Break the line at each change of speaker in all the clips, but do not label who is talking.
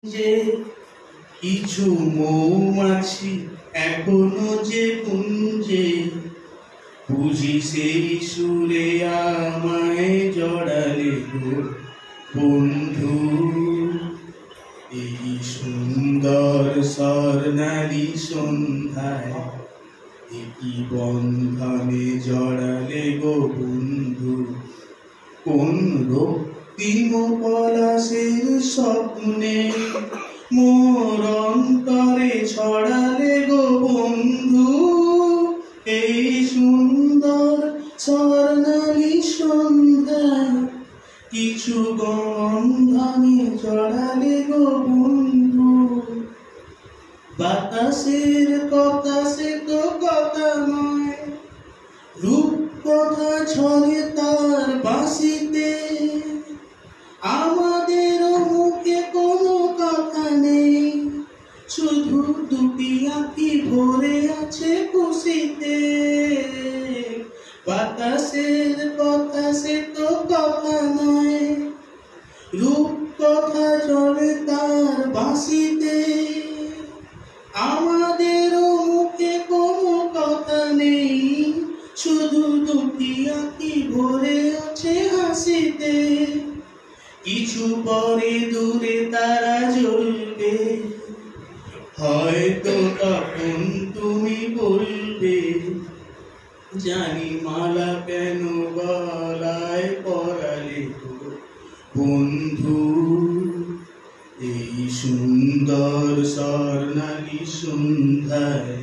যে কিছু মৌমাছি এখনো যে কুঞ্জে, বুঝি সেই সুরে আমায় জড়ালে গো বন্ধু। এই সুন্দর স্বর্ণালী সন্ধ্যায় একই বন্ধনে জড়ালে গো বন্ধু। কোন রক্তিম পলাশের স্বপ্নে মোর অন্তরে ছড়ালে গো বন্ধু। এই সুন্দর স্বর্ণালী সন্ধ্যায় কিছু বন্ধনে জড়ালে গো বন্ধু। বাতাসের কথা সে তো কথা নয়, রূপ কথা ছড়ে তার বাঁশিতে। আমাদের মুখে কোনো কথা নেই, শুধু দুটি আঁখি ভরে আছে খুশিতে। বাতাসের কথা সে তো কথা নয়, রূপ কথা ছড়ে তার বাঁশিতে। আমাদের মুখে কোনো কথা নেই, শুধু দুটি আঁখি ভরে আছে হাসিতে। কিছু পরে দূরে তারা জ্বলবে, হয়তো তখন তুমি বলবে, জানি মালা কেন গলায় পরালে গো বন্ধু। এই সুন্দর স্বর্ণালী সন্ধ্যায়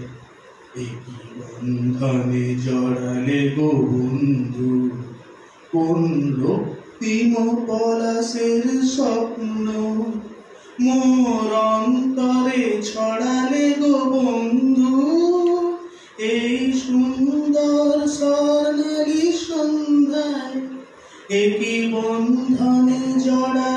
একই বন্ধনে জড়ালে গো বন্ধু। কোন রক্তিম পলাশের স্বপ্ন মোর অন্তরে ছড়ালে গো বন্ধু। এই সুন্দর স্বর্ণালী সন্ধ্যায় একই বন্ধনে জড়া